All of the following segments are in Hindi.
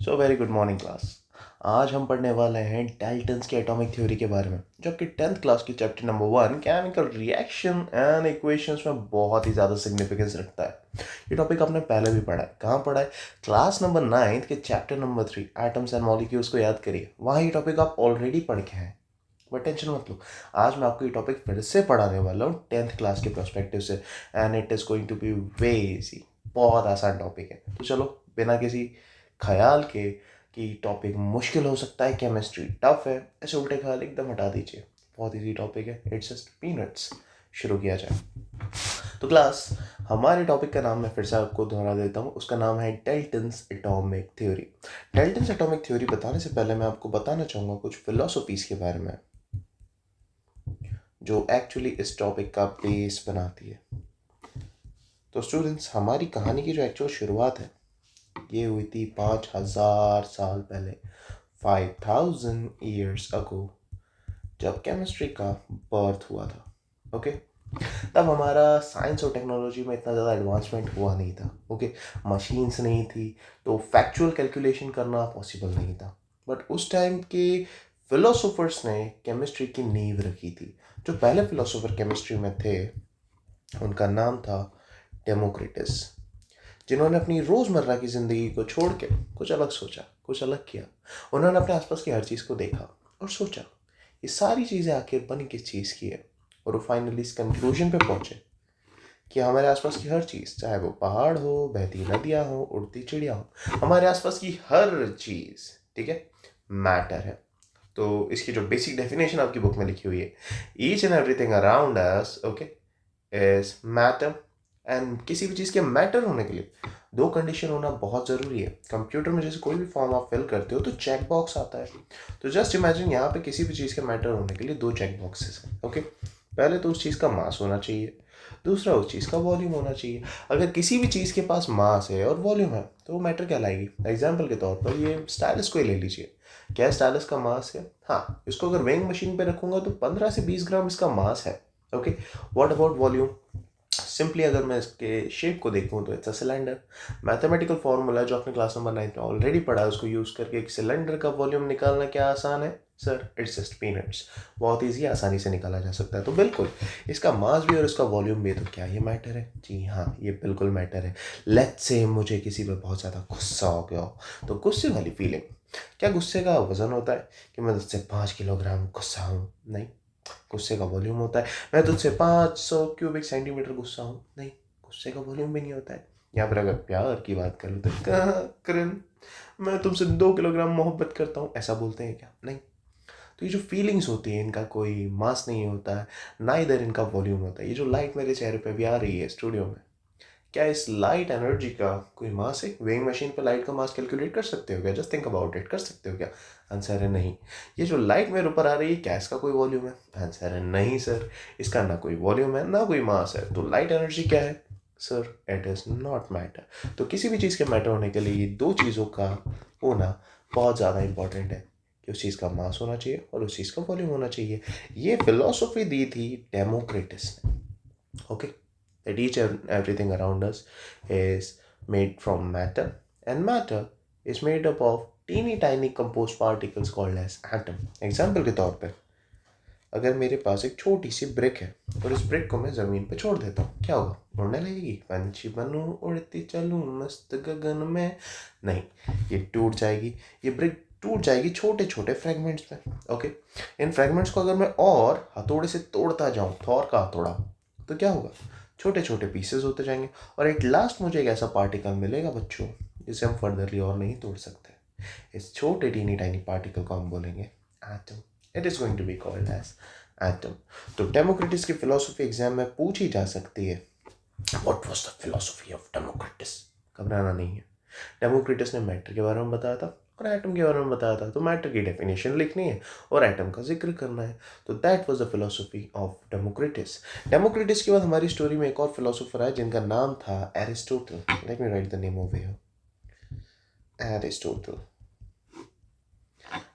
So very good morning class. आज हम पढ़ने वाले हैं डाल्टन्स की एटॉमिक थ्योरी के बारे में, जो कि 10th क्लास की chapter number 1 chemical reaction and equations में बहुत ही ज़्यादा सिग्निफिकेंस रखता है। ये टॉपिक आपने पहले भी पढ़ा है। कहाँ पढ़ा है? क्लास नंबर 9 के chapter number 3 atoms and molecules को याद करिए। वहाँ ये टॉपिक आप ऑलरेडी पढ़ के हैं, बट टेंशन मत लो। आज मैं आपको ये टॉपिक फिर से पढ़ाने वाला हूँ 10th क्लास के पर्सपेक्टिव से, and it is going to be way easy. बहुत आसान टॉपिक है। तो चलो, बिना किसी ख्याल के कि टॉपिक मुश्किल हो सकता है, केमिस्ट्री टफ है, ऐसे उल्टे ख्याल एकदम हटा दीजिए। बहुत इजी टॉपिक है, इट्स जस्ट पीनट्स। शुरू किया जाए। तो क्लास, हमारे टॉपिक का नाम मैं फिर से आपको दोहरा देता हूँ। उसका नाम है Dalton's atomic theory. Dalton's atomic theory बताने से पहले मैं आपको बताना चाहूँगा कुछ फिलोसफीज के बारे में, जो एक्चुअली इस टॉपिक का बेस बनाती है। तो स्टूडेंट्स, हमारी कहानी की जो एक्चुअल शुरुआत है, ये हुई थी 5000 साल पहले, 5000 ईयर्स अगो, जब केमिस्ट्री का बर्थ हुआ था। ओके, तब हमारा साइंस और टेक्नोलॉजी में इतना ज़्यादा एडवांसमेंट हुआ नहीं था। ओके, मशीन्स नहीं थी, तो फैक्चुअल कैलकुलेशन करना पॉसिबल नहीं था। बट उस टाइम के फिलोसोफर्स ने केमिस्ट्री की नींव रखी थी। जो पहले फिलोसोफर केमिस्ट्री में थे, उनका नाम था डेमोक्रिटस, जिन्होंने अपनी रोज़मर्रा की ज़िंदगी को छोड़ के कुछ अलग सोचा, कुछ अलग किया। उन्होंने अपने आसपास की हर चीज़ को देखा और सोचा, ये सारी चीज़ें आखिर बनी किस चीज़ की है। और वो फाइनली इस कंक्लूजन पे पहुंचे कि हमारे आसपास की हर चीज़, चाहे वो पहाड़ हो, बहती नदियाँ हो, उड़ती चिड़िया हो, हमारे आसपास की हर चीज़, ठीक है, मैटर है। तो इसकी जो बेसिक डेफिनेशन आपकी बुक में लिखी हुई है, each and everything around us, okay, is matter. And किसी भी चीज़ के मैटर होने के लिए दो कंडीशन होना बहुत ज़रूरी है। कंप्यूटर में जैसे कोई भी फॉर्म आप फिल करते हो तो चेक बॉक्स आता है। तो जस्ट इमेजिन, यहाँ पे किसी भी चीज़ के मैटर होने के लिए दो चेक बॉक्सेस हैं। ओके, पहले तो उस चीज़ का मास होना चाहिए, दूसरा उस चीज़ का वॉल्यूम होना चाहिए। अगर किसी भी चीज़ के पास मास है और वॉल्यूम है तो वो मैटर कहलाएगी। एग्जाम्पल के तौर पर ये स्टाइलस को ही ले लीजिए। क्या स्टाइलस का मास है? हाँ, इसको अगर वेइंग मशीन पे रखूंगा तो 15 से 20 ग्राम इसका मास है। Okay, what about volume? Simply अगर मैं इसके शेप को देखूं तो it's a cylinder. Mathematical formula जो आपने क्लास नंबर 9 में ऑलरेडी पढ़ा है, उसको यूज़ करके एक सिलेंडर का वॉल्यूम निकालना क्या आसान है सर? It's just peanuts. बहुत ईजी, आसानी से निकाला जा सकता है। तो बिल्कुल, इसका मास भी और इसका वॉल्यूम भी है। तो क्या ये मैटर है? जी हाँ, ये बिल्कुल मैटर है। लेट्स से मुझे किसी पर बहुत ज़्यादा गुस्सा हो गया हो, तो गुस्से वाली फीलिंग, क्या गुस्से का वजन होता है कि मैं तुझसे 5 किलोग्राम गुस्सा हूँ? नहीं। गुस्से का वॉल्यूम होता है, मैं तुझसे 500 क्यूबिक सेंटीमीटर गुस्सा हूँ? नहीं, गुस्से का वॉल्यूम भी नहीं होता है। यहाँ पर अगर प्यार की बात करूँ तो कहाँ करण, मैं तुमसे 2 किलोग्राम मोहब्बत करता हूँ, ऐसा बोलते हैं क्या? नहीं। तो ये जो फीलिंग्स होती है, इनका कोई मास नहीं होता है, ना इधर इनका वॉल्यूम होता है। ये जो लाइट मेरे चेहरे पे भी आ रही है स्टूडियो में, क्या इस लाइट एनर्जी का कोई मास है? वेइंग मशीन पे लाइट का मास कैलकुलेट कर सकते हो क्या? जस्ट थिंक अबाउट इट, कर सकते हो क्या? आंसर है नहीं। ये जो लाइट मेरे ऊपर आ रही है, क्या इसका कोई वॉल्यूम है? आंसर है नहीं सर, इसका ना कोई वॉल्यूम है ना कोई मास है। तो लाइट एनर्जी क्या है sir? It is not matter. तो किसी भी चीज़ के मैटर होने के लिए ये दो चीज़ों का होना बहुत ज़्यादा इंपॉर्टेंट है, कि उस चीज़ का मास होना चाहिए और उस चीज़ का वॉल्यूम होना चाहिए। ये फिलोसफी दी थी डेमोक्रिटस ने। Okay, that each and everything around us is made from matter, and matter is made up of teeny tiny composed particles called as atom. Example के तौर पे, अगर मेरे पास एक छोटी सी ब्रिक है और इस ब्रिक को मैं ज़मीन पे छोड़ देता हूँ, क्या होगा? उड़ने लगेगी? पंछी बनूं उड़ती चलूं मस्त गगन में? नहीं, ये टूट जाएगी। ये ब्रिक टूट जाएगी छोटे छोटे फ्रेगमेंट्स में। ओके, इन फ्रेगमेंट्स को अगर मैं और हथौड़े से तोड़ता जाऊं, थॉर का हथौड़ा, तो क्या होगा? छोटे छोटे पीसेस होते जाएंगे और एट लास्ट मुझे एक ऐसा पार्टिकल मिलेगा बच्चों, जिसे हम फर्दरली और नहीं तोड़ सकते। इस छोटे टीनी टाइनी पार्टिकल को हम बोलेंगे atom. It is going to be called as atom. तो डेमोक्रिटस की फिलोसफी एग्जाम में पूछी जा सकती है, what was the philosophy of Democritus? घबराना नहीं है। डेमोक्रिटस ने मैटर के बारे में बताया था और एटम के बारे में बताया था। तो मैटर की डेफिनेशन लिखनी है और एटम का जिक्र करना है। तो that was the philosophy of Democritus. Democritus के बाद हमारी स्टोरी में एक और फिलोसोफर है जिनका नाम था Aristotle. Late me right the name over here. Aristotle.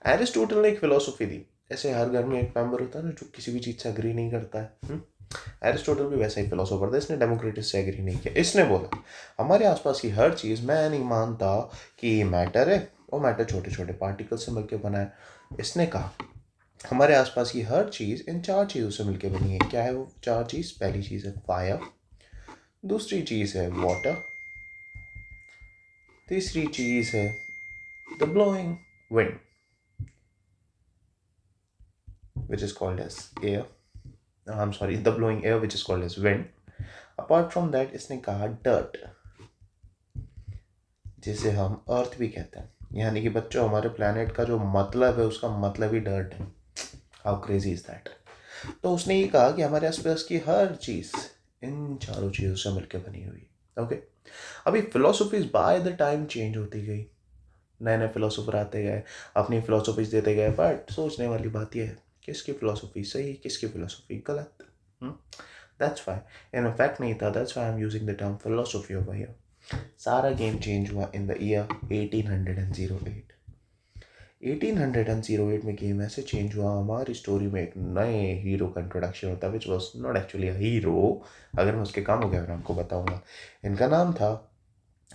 Aristotle ने एक फिलोसफी दी। ऐसे हर घर में एक मेंबर होता है ना जो किसी भी चीज़ से अग्री नहीं करता है। एरिस्टोटल भी वैसा ही फिलोसोफर था। इसने डेमोक्रिटस से एग्री नहीं किया। इसने बोला, हमारे आसपास की हर चीज़, मैं नहीं मानता कि ये मैटर है वो मैटर छोटे छोटे पार्टिकल से मिलकर बना है। इसने कहा हमारे आसपास की हर चीज़ इन 4 चीज़ों से मिलकर बनी है। क्या है वो 4 चीज़? पहली चीज़ है फायर, दूसरी चीज़ है वाटर, तीसरी चीज़ है the blowing wind which is called as air. I'm sorry, the blowing air which is called as wind. Apart from that, इसने कहा dirt, जिसे हम अर्थ भी कहते हैं। यानी कि बच्चों हमारे प्लानट का जो मतलब है उसका मतलब ही डर्ट है। How crazy is that. तो उसने ये कहा कि हमारे आसपास की हर चीज़ इन चारों चीज़ों से मिलकर बनी हुई है। ओके, अभी philosophies by the time change होती गई, नए नए फिलोसोफर आते गए, अपनी फिलोसफीज देते गए, बट सोचने वाली बात यह है किसकी फिलोसफी सही, किसकी फिलोसफी गलत। दैट्स वाई इन फैक्ट नहीं था, that's why I am using the term philosophy over here. सारा गेम चेंज हुआ इन द ईयर 1808। 1808 में गेम ऐसे चेंज हुआ, हमारी स्टोरी में एक नए हीरो का इंट्रोडक्शन होता है which was not actually a hero. अगर मैं उसके काम हो गया मैं आपको बताऊंगा। इनका नाम था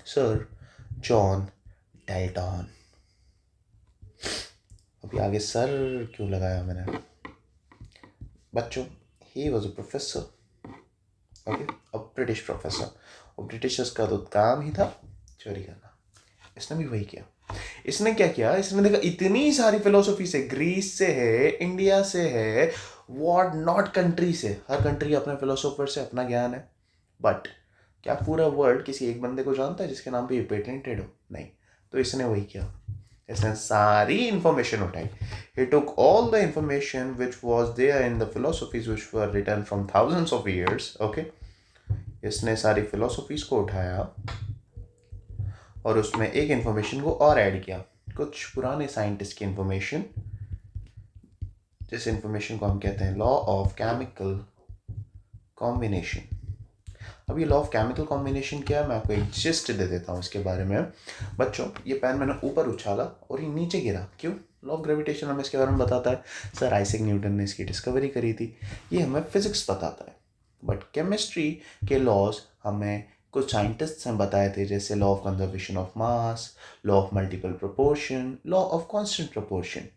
सर जॉन डाल्टन। अभी आगे सर क्यों लगाया मैंने बच्चों? He was a professor, okay, a British professor. और ब्रिटिशर्स का तो काम ही था चोरी करना। इसने भी वही किया। इसने क्या किया, इसने देखा इतनी सारी फिलोसफी से, ग्रीस से है, इंडिया से है, व्हाट नॉट कंट्री से, हर कंट्री अपने फिलोसोफर से अपना ज्ञान है। बट क्या पूरा वर्ल्ड किसी एक बंदे को जानता है जिसके नाम पे ये पेटेंटेड हो? नहीं। तो इसने वही किया, इसने सारी इंफॉर्मेशन उठाई। He took all the information which was there in the philosophies which were written from thousands of years, okay? इसने सारी फिलोसफीज को उठाया और उसमें एक इंफॉर्मेशन को और ऐड किया, कुछ पुराने साइंटिस्ट की इंफॉर्मेशन, जिस इंफॉर्मेशन को हम कहते हैं लॉ ऑफ केमिकल कॉम्बिनेशन। अब ये लॉ ऑफ केमिकल कॉम्बिनेशन क्या है, मैं आपको एक जिस्ट दे देता हूँ इसके बारे में। बच्चों ये पेन मैंने ऊपर उछाला और ये नीचे गिरा, क्यों? लॉ ऑफ ग्रेविटेशन हमें इसके बारे में बताता है, सर आइजैक न्यूटन ने इसकी डिस्कवरी करी थी। ये हमें फिजिक्स बताता है, बट केमिस्ट्री के लॉज हमें कुछ साइंटिस्ट्स ने बताए थे, जैसे law of conservation of mass, law of multiple proportion, law of constant proportion.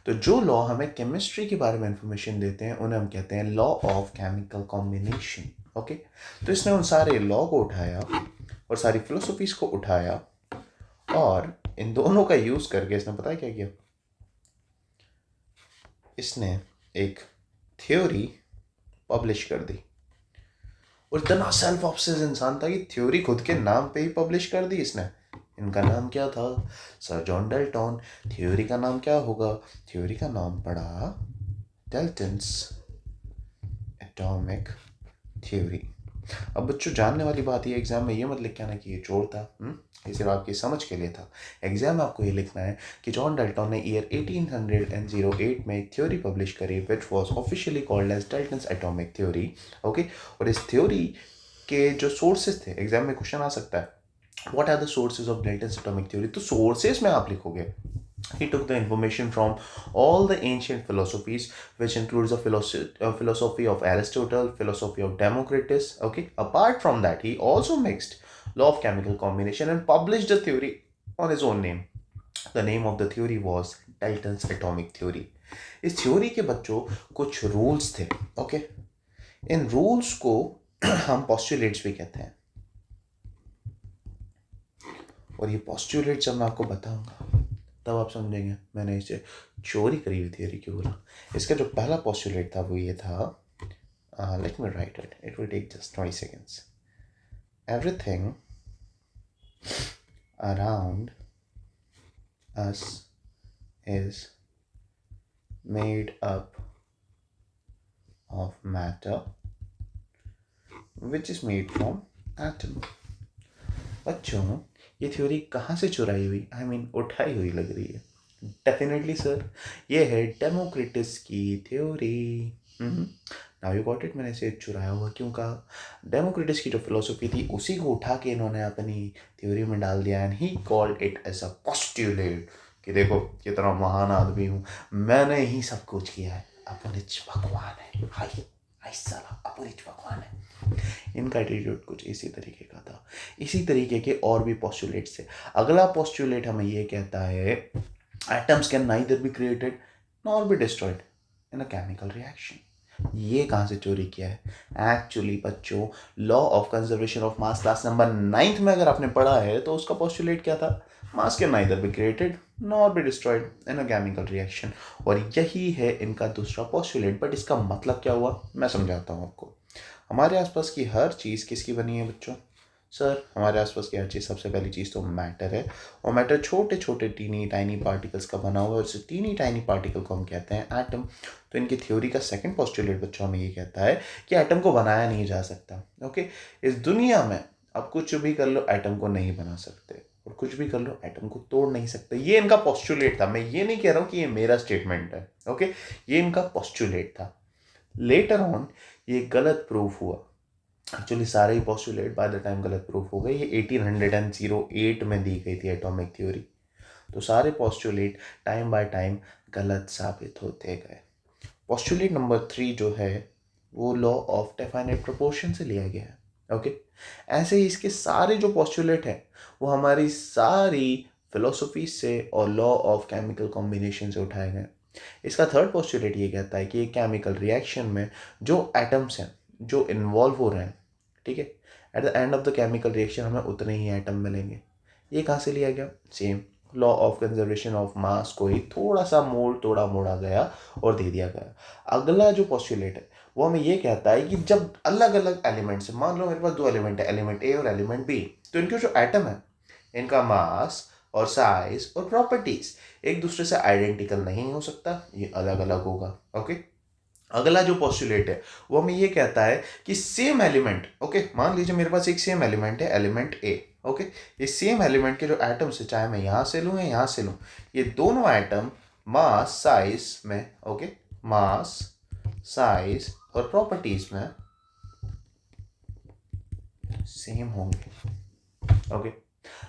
तो जो लॉ हमें केमिस्ट्री के बारे में इंफॉर्मेशन देते हैं उन्हें हम कहते हैं law of chemical combination, okay. तो इसने उन सारे लॉ को उठाया और सारी फिलोसफीज को उठाया और इन दोनों का यूज करके इसने पता है क्या किया, इसने एक थ्योरी पब्लिश कर दी। और इतना सेल्फ ऑब्सेस्ड इंसान था कि थ्योरी खुद के नाम पे ही पब्लिश कर दी इसने। इनका नाम क्या था? Sir John Dalton. थ्योरी का नाम क्या होगा? थ्योरी का नाम पड़ा डाल्टन्स एटॉमिक थ्योरी। अब बच्चों जानने वाली बात ये, एग्जाम में ये मत लिख के आना कि ये चोर था, ये सिर्फ आपकी समझ के लिए था। एग्जाम में आपको ये लिखना है कि जॉन डाल्टन ने ईयर 1808 में एक थ्योरी पब्लिश करी which was officially called as Dalton's atomic theory, okay. और इस थ्योरी के जो सोर्सेज थे, एग्जाम में क्वेश्चन आ सकता है what are the sources of Dalton's atomic theory, तो सोर्सेज में आप लिखोगे he took the information from all the ancient philosophies, which includes the philosophy of Aristotle, philosophy of Democritus, okay. Apart from that, he also mixed law of chemical combination and published the theory on his own name. The name of the theory was Dalton's atomic theory. इस थ्योरी के बच्चों कुछ रूल्स थे, ओके। इन रूल्स को हम पोस्टुलेट्स भी कहते हैं, और ये पोस्टुलेट्स जब मैं आपको बताऊंगा तब आप समझेंगे मैंने इसे चोरी करी हुई थियरी क्यों बोला। इसका जो पहला पोस्टुलेट था वो ये था, let me write it, it will take just 20 seconds. Everything around us is made up of matter which is made from atom. बच्चों ये थ्योरी कहाँ से चुराई हुई, आई मीन उठाई हुई लग रही है? डेफिनेटली सर, ये है डेमोक्रिटस की theory. Now you got it. मैंने इसे चुराया हुआ क्यों कहा? डेमोक्रिटस की जो फिलोसफी थी उसी को उठा के इन्होंने अपनी थ्योरी में डाल दिया, and he called it as a postulate कि देखो कितना महान आदमी हूँ, मैंने ही सब कुछ किया है, अपन भगवान है। हाय भाई साला अपरिच भगवान है। इनका एटीट्यूड कुछ इसी तरीके का था। इसी तरीके के और भी पोस्टुलेट्स थे। अगला पोस्टुलेट हमें ये कहता है atoms can neither be created nor be destroyed in a chemical reaction. ये कहाँ से चोरी किया है? एक्चुअली बच्चों, law of conservation of mass class number 9th में अगर आपने पढ़ा है तो उसका पोस्टुलेट क्या था? मास can neither be created nor be destroyed in a chemical reaction. और यही है इनका दूसरा पोस्टुलेट। बट इसका मतलब क्या हुआ मैं समझाता हूँ आपको। हमारे आसपास की हर चीज़ किसकी बनी है बच्चों? सर, हमारे आसपास की हर चीज़, सबसे पहली चीज़ तो मैटर है। और मैटर छोटे छोटे टीनी टाइनी पार्टिकल्स का बना हुआ है और इस टीनी टाइनी पार्टिकल को हम कहते हैं एटम। तो इनकी थ्योरी का सेकंड पोस्टुलेट बच्चों हमें ये कहता है कि एटम को बनाया नहीं जा सकता। ओके, इस दुनिया में आप कुछ भी कर लो एटम को नहीं बना सकते, और कुछ भी कर लो एटम को तोड़ नहीं सकते। ये इनका पोस्टुलेट था। मैं ये नहीं कह रहा हूँ कि ये मेरा स्टेटमेंट है। ओके, ये इनका पोस्टुलेट था। लेटर ऑन ये गलत प्रूफ हुआ। एक्चुअली सारे ही पोस्टुलेट बाय द टाइम गलत प्रूफ हो गए। ये 1808 में दी गई थी एटॉमिक थ्योरी। तो सारे पोस्टुलेट टाइम बाय टाइम गलत साबित होते गए। पोस्टुलेट नंबर 3 जो है वो लॉ ऑफ डेफिनेट प्रोपोर्शन से लिया गया है। ओके, ऐसे ही इसके सारे जो पोस्टुलेट हैं वो हमारी सारी फिलोसफी से और लॉ ऑफ केमिकल कॉम्बिनेशन से उठाए गए। इसका थर्ड पोस्टुलेट ये कहता है कि एक केमिकल रिएक्शन में जो एटम्स हैं जो इन्वॉल्व हो रहे हैं, ठीक है, at the end of the chemical reaction हमें उतने ही एटम मिलेंगे। ये कहाँ से लिया गया? Same law of conservation of mass को ही थोड़ा सा तोड़ा मोड़ा गया और दे दिया गया। अगला जो पोस्टुलेट है वो हमें ये कहता है कि जब अलग अलग एलिमेंट्स, मान लो मेरे पास दो एलिमेंट है, एलिमेंट ए और एलिमेंट बी, तो इनके जो एटम है इनका मास और साइज और प्रॉपर्टीज एक दूसरे से आइडेंटिकल नहीं हो सकता, ये अलग अलग होगा। ओके, अगला जो पोस्टुलेट है वो हमें ये कहता है कि सेम एलिमेंट, ओके, मान लीजिए मेरे पास एक सेम एलिमेंट है, एलिमेंट ए। ओके, ये सेम एलिमेंट के जो एटम्स है, चाहे मैं यहाँ से लूँ या यहाँ से लूँ, ये दोनों एटम मास साइज में, ओके, मास साइज और प्रॉपर्टीज में सेम होंगे। ओके,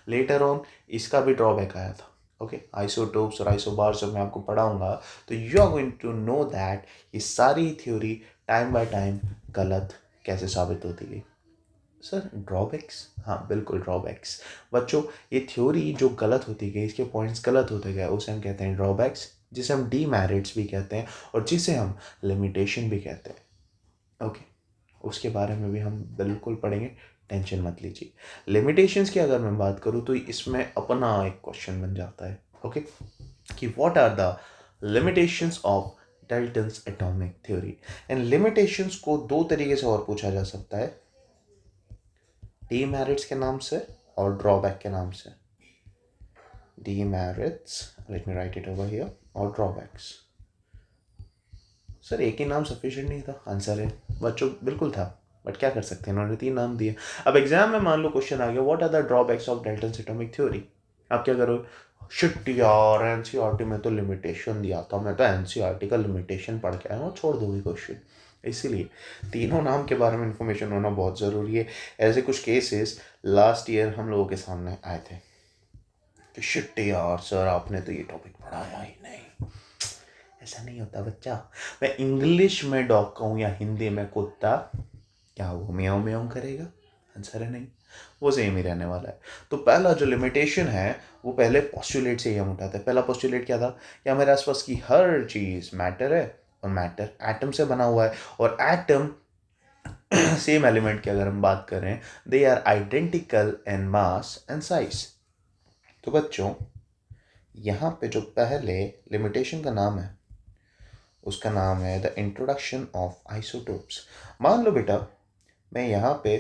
लेटर ऑन इसका भी ड्रॉबैक आया था। ओके, आइसोटोप्स और आइसोबार्स जब मैं आपको पढ़ाऊंगा तो you are going to know that ये सारी थ्योरी टाइम बाय टाइम गलत कैसे साबित होती गई। सर ड्रॉबैक्स, हाँ बिल्कुल ड्रॉबैक्स। बच्चों, ये थ्योरी जो गलत होती गई, इसके पॉइंट्स गलत होते गए, उसे हम कहते हैं ड्रॉबैक्स, जिसे हम डीमेरिट्स भी कहते हैं और जिसे हम लिमिटेशन भी कहते हैं। ओके, उसके बारे में भी हम बिल्कुल पढ़ेंगे, टेंशन मत लीजिए। लिमिटेशंस की अगर मैं बात करूँ तो इसमें अपना एक क्वेश्चन बन जाता है। ओके, कि what are the limitations of Dalton's atomic theory. इन लिमिटेशंस को दो तरीके से और पूछा जा सकता है, डीमेरिट्स के नाम से और ड्रॉबैक के नाम से। Demerits, late me write it over here, और ड्रॉबैक्स। सर एक ही नाम सफिशिएंट नहीं था? आंसर है बच्चों बिल्कुल था, बट क्या कर सकते हैं, उन्होंने 3 नाम दिए। अब एग्जाम में मान लो क्वेश्चन आ गया, what are the drawbacks of Dalton's atomic theory. आप क्या करो? शिट यार, एनसीईआरटी में तो लिमिटेशन दिया था, मैं तो एनसीईआरटी का लिमिटेशन पढ़ के आया हूँ, छोड़ दोगे क्वेश्चन। इसीलिए तीनों नाम के बारे में इंफॉर्मेशन होना बहुत ज़रूरी है। ऐसे कुछ केसेस लास्ट ईयर हम लोगों के सामने आए थे कि शिट यार सर आपने तो ये टॉपिक पढ़ाया ही नहीं। ऐसा नहीं होता बच्चा। मैं इंग्लिश में डॉग कहूँ या हिंदी में कुत्ता, क्या वो म्याऊं म्याऊं करेगा? आंसर है नहीं, वो सेम ही रहने वाला है। तो पहला जो लिमिटेशन है वो पहले पोस्टुलेट से ही हम उठाते हैं। पहला पोस्टुलेट क्या था कि हमारे आसपास की हर चीज़ मैटर है और मैटर एटम से बना हुआ है, और एटम सेम एलिमेंट की अगर हम बात करें, they are identical in mass and size. तो बच्चों यहाँ पे जो पहले लिमिटेशन का नाम है उसका नाम है द इंट्रोडक्शन ऑफ आइसोटोप्स। मान लो बेटा मैं यहाँ पे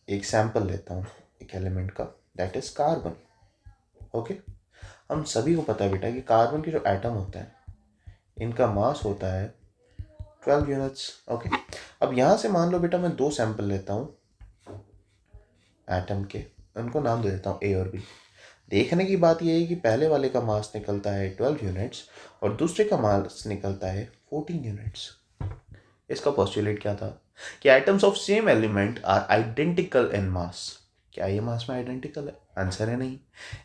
एक सैंपल लेता हूँ एक एलिमेंट का, दैट इज कार्बन। ओके, हम सभी को पता है बेटा कि कार्बन के जो एटम होते हैं इनका मास होता है 12 यूनिट्स। ओके, अब यहाँ से मान लो बेटा मैं 2 सैंपल लेता हूँ एटम के, उनको नाम दे देता हूँ ए और बी। देखने की बात यह है कि पहले वाले का मास निकलता है 12 यूनिट्स और दूसरे का मास निकलता है 14 यूनिट्स। इसका पोस्टुलेट क्या था कि atoms of same element are identical in mass. क्या ये मास में आइडेंटिकल है? आंसर है नहीं।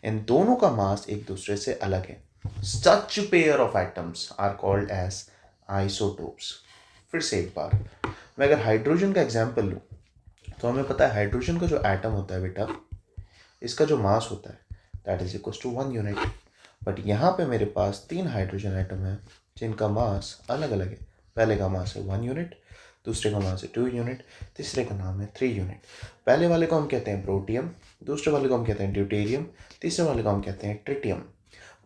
इन दोनों का मास एक दूसरे से अलग है। Such pair of atoms are called as isotopes. फिर से एक बार मैं अगर हाइड्रोजन का एग्जाम्पल लूँ तो हमें पता है हाइड्रोजन का जो एटम होता है बेटा, इसका जो मास होता है that is equal to 1 unit. But यहाँ पे मेरे पास 3 हाइड्रोजन एटम है जिनका मास अलग अलग है। पहले का मास है 1 यूनिट, दूसरे का मास है 2 यूनिट, तीसरे का नाम है 3 यूनिट। पहले वाले को हम कहते हैं प्रोटियम, दूसरे वाले को हम कहते हैं ड्यूटेरियम, तीसरे वाले को हम कहते हैं ट्रिटियम।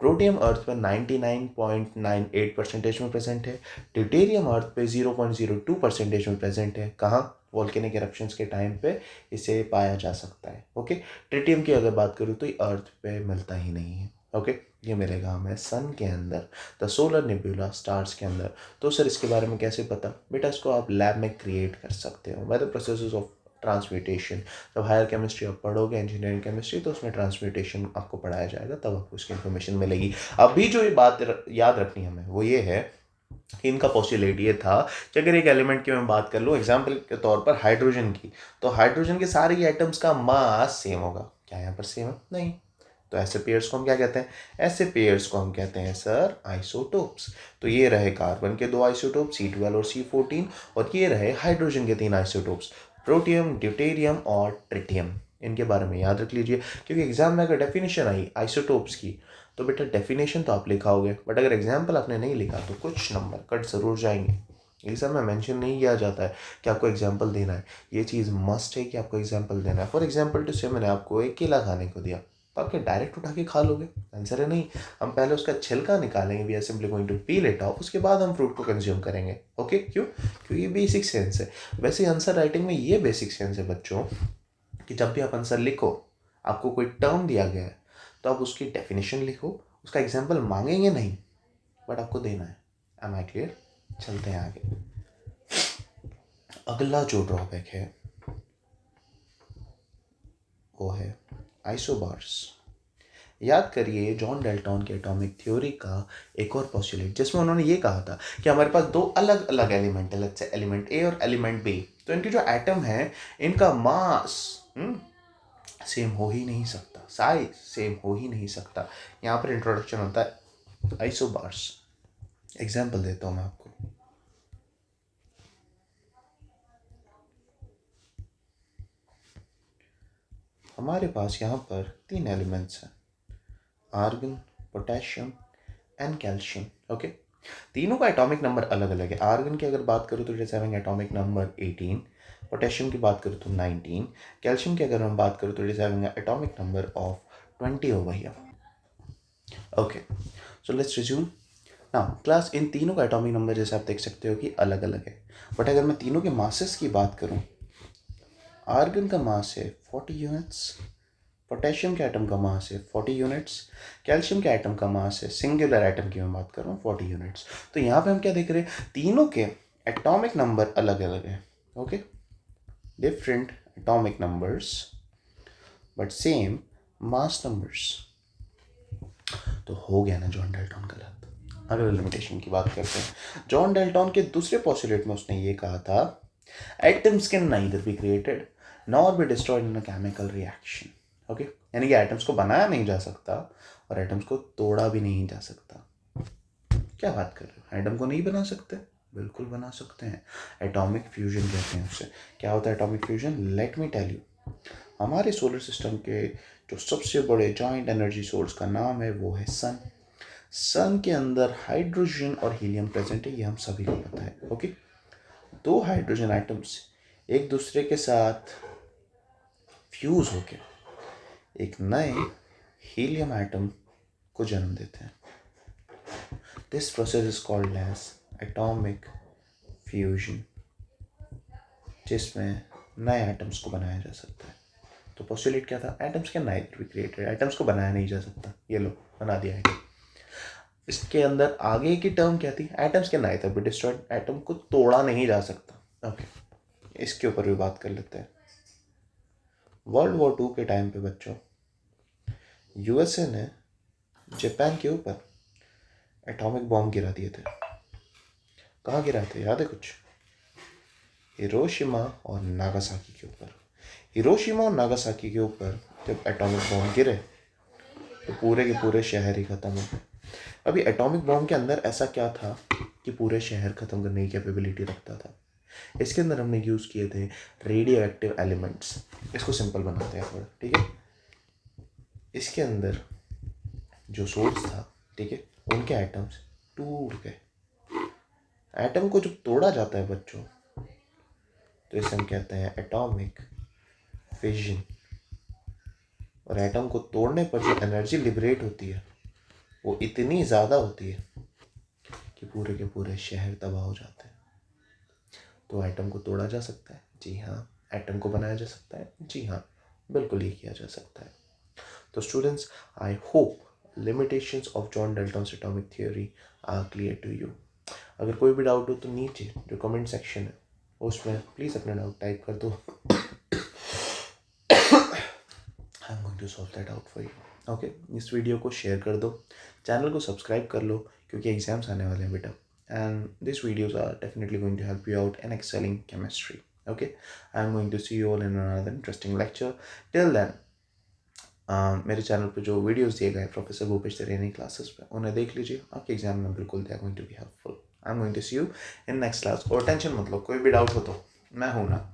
प्रोटियम अर्थ पर 99.98% में प्रेजेंट है, ड्यूटेरियम अर्थ पे 0.02% में प्रेजेंट है। कहाँ? वॉल्केनिक इरप्शंस के टाइम पे इसे पाया जा सकता है। ओके, ट्रिटियम की अगर बात करूँ तो ये अर्थ पे मिलता ही नहीं है। ओके, ये मिलेगा हमें सन के अंदर, द सोलर नेबुला, स्टार्स के अंदर। तो सर इसके बारे में कैसे पता? बेटा इसको आप लैब में क्रिएट कर सकते हो by the process of transmutation. जब हायर केमिस्ट्री आप पढ़ोगे, इंजीनियरिंग केमिस्ट्री, तो उसमें ट्रांसम्यूटेशन आपको पढ़ाया जाएगा, तब आपको उसकी इन्फॉर्मेशन मिलेगी। अभी जो ये बात याद रखनी हमें वो ये है कि इनका पोस्टुलेट ये था कि अगर एक एलिमेंट की मैं बात कर लूँ एग्जाम्पल के तौर पर हाइड्रोजन की, तो हाइड्रोजन के सारे एटम्स का मास सेम होगा। क्या यहाँ पर सेम है? नहीं। तो ऐसे पेयर्स को हम क्या कहते हैं? ऐसे पेयर्स को हम कहते हैं सर आइसोटोप्स। तो ये रहे कार्बन के 2 आइसोटोप C12 और C14, और ये रहे हाइड्रोजन के 3 आइसोटोप्स, प्रोटियम, ड्यूटेरियम और ट्रिटियम। इनके बारे में याद रख लीजिए, क्योंकि एग्जाम में अगर डेफिनेशन आई आइसोटोप्स की तो बेटा डेफिनेशन तो आप लिखाओगे, बट अगर एग्जाम्पल आपने नहीं लिखा तो कुछ नंबर कट ज़रूर जाएंगे। एग्जाम में मेंशन नहीं किया जाता है कि आपको एग्जाम्पल देना है, ये चीज़ मस्ट है कि आपको एग्जाम्पल देना है। फॉर एग्जाम्पल टू से मैंने आपको एक केला खाने को दिया, तो आप क्या डायरेक्ट उठा के खा लोगे? आंसर है नहीं। हम पहले उसका छिलका निकालेंगे, we are simply going to peel it off, उसके बाद हम फ्रूट को कंज्यूम करेंगे। ओके, क्यों? क्योंकि ये बेसिक सेंस है। वैसे आंसर राइटिंग में ये बेसिक सेंस है बच्चों कि जब भी आप आंसर लिखो, आपको कोई टर्म दिया गया है तो आप उसकी डेफिनेशन लिखो, उसका एग्जाम्पल मांगेंगे नहीं, बट आपको देना है। Am I clear? चलते हैं आगे। अगला जो ड्रॉबैक है वो है आइसोबार्स। याद करिए जॉन डेल्टन के एटॉमिक थ्योरी का एक और पोस्टुलेट, जिसमें उन्होंने ये कहा था कि हमारे पास 2 अलग अलग एलिमेंट है, लेट्स से एलिमेंट ए और एलिमेंट बी, तो इनके जो एटम है इनका मास सेम हो ही नहीं सकता, साइज सेम हो ही नहीं सकता। यहाँ पर इंट्रोडक्शन होता है आइसोबार्स। एग्जाम्पल देता हूँ मैं आपको। हमारे पास यहाँ पर 3 एलिमेंट्स हैं, argon, potassium and calcium. Okay, तीनों का एटॉमिक नंबर अलग अलग है। आर्गन की अगर बात करूँ तो it is having atomic number 18, potassium की बात करूँ तो 19, कैल्शियम की अगर हम बात करूँ तो it is having atomic number of 20 over here. Okay, so let's resume now class. इन तीनों का एटॉमिक नंबर जैसे आप देख सकते हो कि अलग अलग है, बट अगर मैं तीनों के मासेस की बात करूँ, आर्गन का मास है 40 यूनिट्स, पोटेशियम के एटम का मास है 40 यूनिट्स, कैल्शियम के एटम का मास है, सिंगुलर एटम की मैं बात कर रहा हूँ, 40 यूनिट्स। तो यहाँ पे हम क्या देख रहे हैं? तीनों के एटॉमिक नंबर अलग अलग है। Okay, different atomic numbers but same mass numbers. तो हो गया ना जॉन डेल्टन गलत। अगले लिमिटेशन की बात करते हैं। जॉन डेल्टन के दूसरे पोस्टुलेट में उसने ये कहा था, atoms can neither be created nor be destroyed in a chemical reaction. Okay, यानी कि एटम्स को बनाया नहीं जा सकता और एटम्स को तोड़ा भी नहीं जा सकता। क्या बात कर रहे हो? एटम को नहीं बना सकते? बिल्कुल बना सकते हैं। एटॉमिक फ्यूजन कहते हैं उसे। क्या होता है atomic fusion? Let me tell you. हमारे सोलर सिस्टम के जो सबसे बड़े जॉइंट एनर्जी सोर्स का नाम है वो है सन। सन के अंदर हाइड्रोजन और हीलियम प्रेजेंट है, ये हम सभी को पता है। ओके, 2 हाइड्रोजन एटम्स एक दूसरे के साथ फ्यूज होके एक नए हीलियम एटम को जन्म देते हैं। This process is called as atomic fusion, जिसमें नए एटम्स को बनाया जा सकता है। तो पोस्टुलेट क्या था? Atoms can neither be created, atoms को बनाया नहीं जा सकता। ये लो बना दिया है। इसके अंदर आगे की टर्म क्या थी? Atoms can neither be destroyed, atom को तोड़ा नहीं जा सकता। ओके, इसके ऊपर भी बात कर लेते हैं। वर्ल्ड वॉर 2 के टाइम पे बच्चों, यूएसए ने जापान के ऊपर एटॉमिक बॉम्ब गिरा दिए थे। कहाँ गिराए थे याद है कुछ? हिरोशिमा और नागासाकी के ऊपर। हिरोशिमा और नागासाकी के ऊपर जब एटॉमिक बॉम्ब गिरे तो पूरे के पूरे शहर ही खत्म हो गए। अभी एटॉमिक बॉम्ब के अंदर ऐसा क्या था कि पूरे शहर ख़त्म करने की कैपेबिलिटी रखता था। इसके अंदर हमने यूज़ किए थे रेडियो एक्टिव एलिमेंट्स। इसको सिंपल बनाते हैं थोड़ा, ठीक है। इसके अंदर जो सोर्स था, ठीक है, उनके एटम्स टूट गए। एटम को जब तोड़ा जाता है बच्चों, तो इसे हम कहते हैं एटॉमिक फिजन। और एटम को तोड़ने पर जो एनर्जी लिबरेट होती है वो इतनी ज़्यादा होती है कि पूरे के पूरे शहर तबाह हो जाते हैं। तो एटम को तोड़ा जा सकता है, जी हाँ। एटम को बनाया जा सकता है, जी हाँ, बिल्कुल ये किया जा सकता है। तो students, I hope limitations of John Dalton's atomic theory are clear to you. अगर कोई भी डाउट हो तो नीचे जो कमेंट सेक्शन है उसमें प्लीज़ अपना डाउट टाइप कर दो। I am going to solve that out for you. Okay, इस वीडियो को शेयर कर दो, चैनल को सब्सक्राइब कर लो, क्योंकि एग्जाम्स आने वाले हैं बेटा। And this videos are definitely going to help you out in excelling chemistry. Okay, I am going to see you all in another interesting lecture. Till then मेरे चैनल पे जो वीडियोस दिए गए प्रोफेसर भूपेश तरेनी क्लासेस पे, उन्हें देख लीजिए। आपके एग्जाम में बिल्कुल they are going to be helpful. I am going to see you in next class. और टेंशन मत लो, कोई भी डाउट हो तो मैं हूँ ना।